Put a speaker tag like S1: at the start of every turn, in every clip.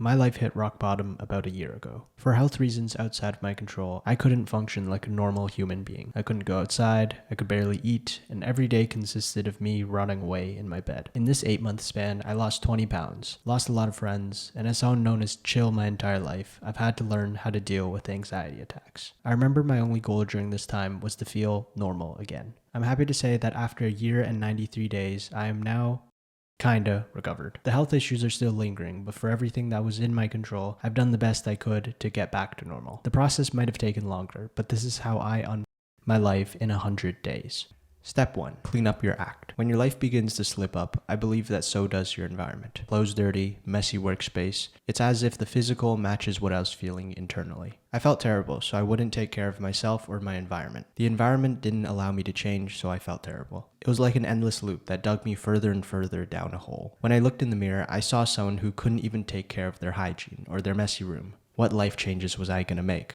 S1: My life hit rock bottom about a year ago. For health reasons outside of my control, I couldn't function like a normal human being. I couldn't go outside, I could barely eat, and every day consisted of me rotting away in my bed. In this 8-month span, I lost 20 pounds, lost a lot of friends, and as someone known as chill my entire life, I've had to learn how to deal with anxiety attacks. I remember my only goal during this time was to feel normal again. I'm happy to say that after a year and 93 days, I am now kinda recovered. The health issues are still lingering, but for everything that was in my control, I've done the best I could to get back to normal. The process might have taken longer, but this is how I my life in 100 days. Step 1. Clean up your act. When your life begins to slip up, I believe that so does your environment. Clothes dirty, messy workspace. It's as if the physical matches what I was feeling internally. I felt terrible, so I wouldn't take care of myself or my environment. The environment didn't allow me to change, so I felt terrible. It was like an endless loop that dug me further and further down a hole. When I looked in the mirror, I saw someone who couldn't even take care of their hygiene or their messy room. What life changes was I gonna make?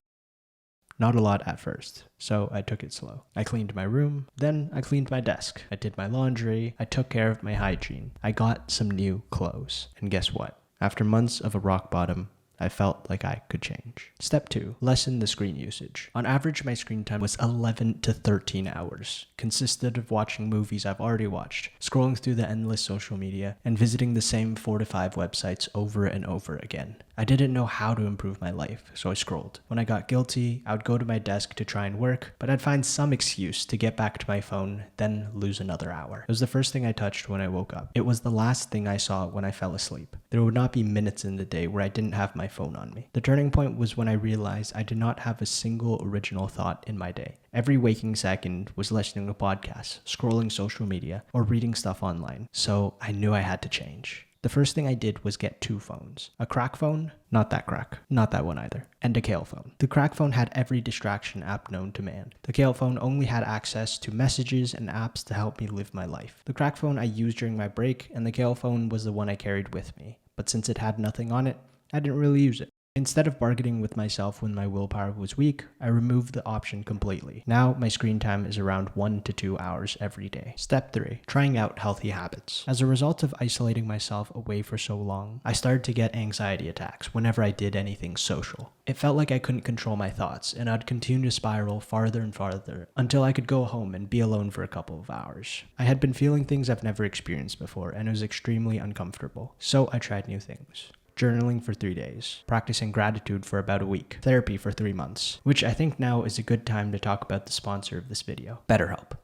S1: Not a lot at first, so I took it slow. I cleaned my room, then I cleaned my desk. I did my laundry, I took care of my hygiene. I got some new clothes. And guess what? After months of a rock bottom, I felt like I could change. Step 2. Lessen the screen usage. On average, my screen time was 11 to 13 hours. Consisted of watching movies I've already watched, scrolling through the endless social media, and visiting the same 4 to 5 websites over and over again. I didn't know how to improve my life, so I scrolled. When I got guilty, I would go to my desk to try and work, but I'd find some excuse to get back to my phone, then lose another hour. It was the first thing I touched when I woke up. It was the last thing I saw when I fell asleep. There would not be minutes in the day where I didn't have my phone on me. The turning point was when I realized I did not have a single original thought in my day. Every waking second was listening to podcasts, scrolling social media, or reading stuff online, so I knew I had to change. The first thing I did was get 2 phones. A crack phone, not that crack, not that one either, and a Kale phone. The crack phone had every distraction app known to man. The Kale phone only had access to messages and apps to help me live my life. The crack phone I used during my break, and the Kale phone was the one I carried with me. But since it had nothing on it, I didn't really use it. Instead of bargaining with myself when my willpower was weak, I removed the option completely. Now, my screen time is around 1 to 2 hours every day. Step 3. Trying out healthy habits. As a result of isolating myself away for so long, I started to get anxiety attacks whenever I did anything social. It felt like I couldn't control my thoughts, and I'd continue to spiral farther and farther until I could go home and be alone for a couple of hours. I had been feeling things I've never experienced before, and it was extremely uncomfortable. So I tried new things. Journaling for 3 days, practicing gratitude for about a week, therapy for 3 months, which I think now is a good time to talk about the sponsor of this video, BetterHelp.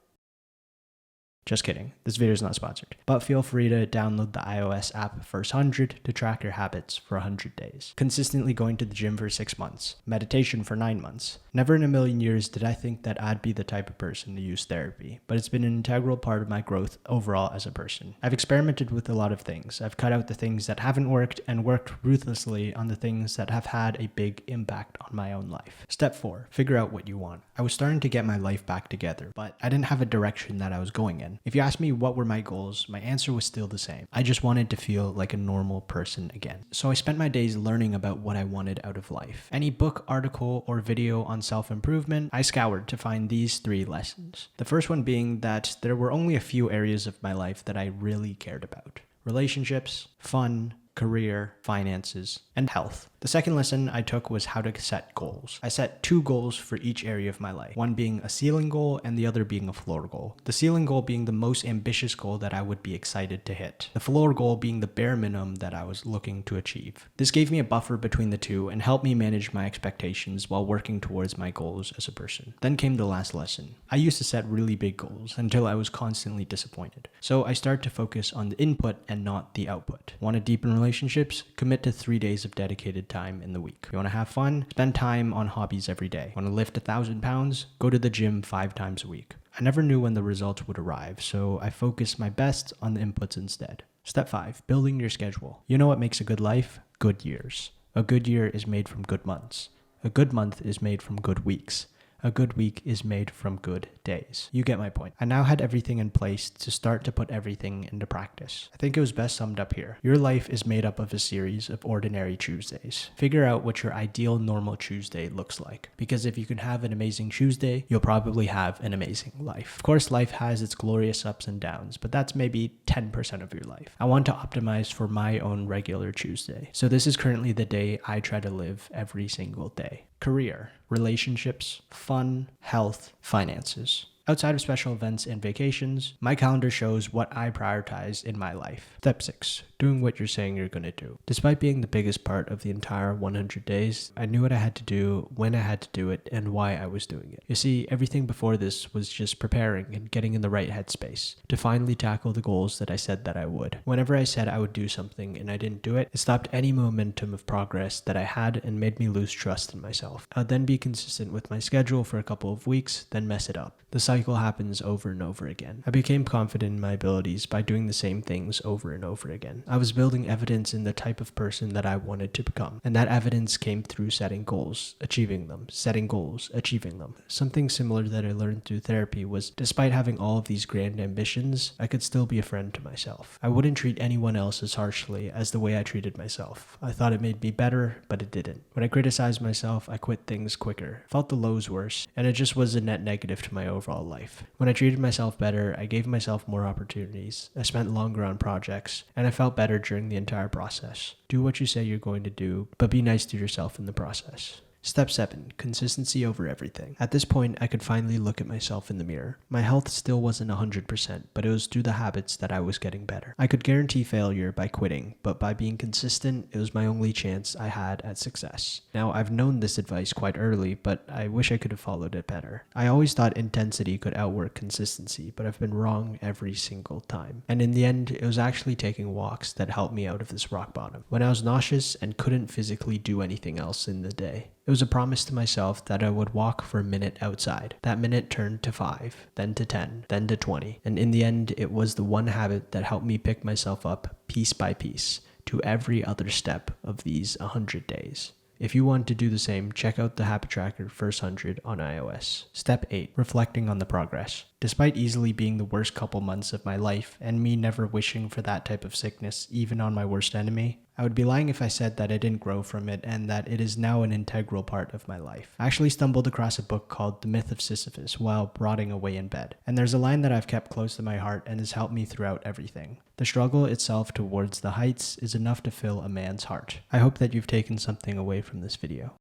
S1: Just kidding, this video is not sponsored, but feel free to download the iOS app First 100 to track your habits for 100 days. Consistently going to the gym for 6 months, meditation for 9 months. Never in a million years did I think that I'd be the type of person to use therapy, but it's been an integral part of my growth overall as a person. I've experimented with a lot of things. I've cut out the things that haven't worked and worked ruthlessly on the things that have had a big impact on my own life. Step 4. Figure out what you want. I was starting to get my life back together, but I didn't have a direction that I was going in. If you ask me what were my goals, my answer was still the same. I just wanted to feel like a normal person again. So I spent my days learning about what I wanted out of life. Any book, article, or video on self-improvement, I scoured to find these 3 lessons. The first one being that there were only a few areas of my life that I really cared about. Relationships, fun, career, finances, and health. The second lesson I took was how to set goals. I set 2 goals for each area of my life, one being a ceiling goal and the other being a floor goal. The ceiling goal being the most ambitious goal that I would be excited to hit. The floor goal being the bare minimum that I was looking to achieve. This gave me a buffer between the two and helped me manage my expectations while working towards my goals as a person. Then came the last lesson. I used to set really big goals until I was constantly disappointed. So I started to focus on the input and not the output. Want to deepen relationships? Commit to 3 days of dedicated time in the week. You want to have fun? Spend time on hobbies every day. Want to lift 1,000 pounds? Go to the gym 5 times a week. I never knew when the results would arrive, so I focused my best on the inputs instead. Step 5. Building your schedule. You know what makes a good life? Good years. A good year is made from good months. A good month is made from good weeks. A good week is made from good days. You get my point. I now had everything in place to start to put everything into practice. I think it was best summed up here. Your life is made up of a series of ordinary Tuesdays. Figure out what your ideal normal Tuesday looks like. Because if you can have an amazing Tuesday, you'll probably have an amazing life. Of course, life has its glorious ups and downs, but that's maybe 10% of your life. I want to optimize for my own regular Tuesday. So this is currently the day I try to live every single day. Career, relationships, fun, health, finances. Outside of special events and vacations, my calendar shows what I prioritize in my life. Step 6. Doing what you're saying you're going to do. Despite being the biggest part of the entire 100 days, I knew what I had to do, when I had to do it, and why I was doing it. You see, everything before this was just preparing and getting in the right headspace to finally tackle the goals that I said that I would. Whenever I said I would do something and I didn't do it, it stopped any momentum of progress that I had and made me lose trust in myself. I'd then be consistent with my schedule for a couple of weeks, then mess it up. The cycle happens over and over again. I became confident in my abilities by doing the same things over and over again. I was building evidence in the type of person that I wanted to become, and that evidence came through setting goals, achieving them, setting goals, achieving them. Something similar that I learned through therapy was, despite having all of these grand ambitions, I could still be a friend to myself. I wouldn't treat anyone else as harshly as the way I treated myself. I thought it made me better, but it didn't. When I criticized myself, I quit things quicker, felt the lows worse, and it just was a net negative to my overall life. When I treated myself better, I gave myself more opportunities, I spent longer on projects, and I felt better during the entire process. Do what you say you're going to do, but be nice to yourself in the process. Step 7. Consistency over everything. At this point, I could finally look at myself in the mirror. My health still wasn't 100%, but it was through the habits that I was getting better. I could guarantee failure by quitting, but by being consistent, it was my only chance I had at success. Now, I've known this advice quite early, but I wish I could have followed it better. I always thought intensity could outwork consistency, but I've been wrong every single time. And in the end, it was actually taking walks that helped me out of this rock bottom. When I was nauseous and couldn't physically do anything else in the day, it was a promise to myself that I would walk for a minute outside. That minute turned to 5, then to 10, then to 20. And in the end, it was the one habit that helped me pick myself up piece by piece to every other step of these 100 days. If you want to do the same, check out the Habit Tracker First 100 on iOS. Step 8. Reflecting on the progress. Despite easily being the worst couple months of my life and me never wishing for that type of sickness even on my worst enemy, I would be lying if I said that I didn't grow from it and that it is now an integral part of my life. I actually stumbled across a book called The Myth of Sisyphus while rotting away in bed. And there's a line that I've kept close to my heart and has helped me throughout everything. The struggle itself towards the heights is enough to fill a man's heart. I hope that you've taken something away from this video.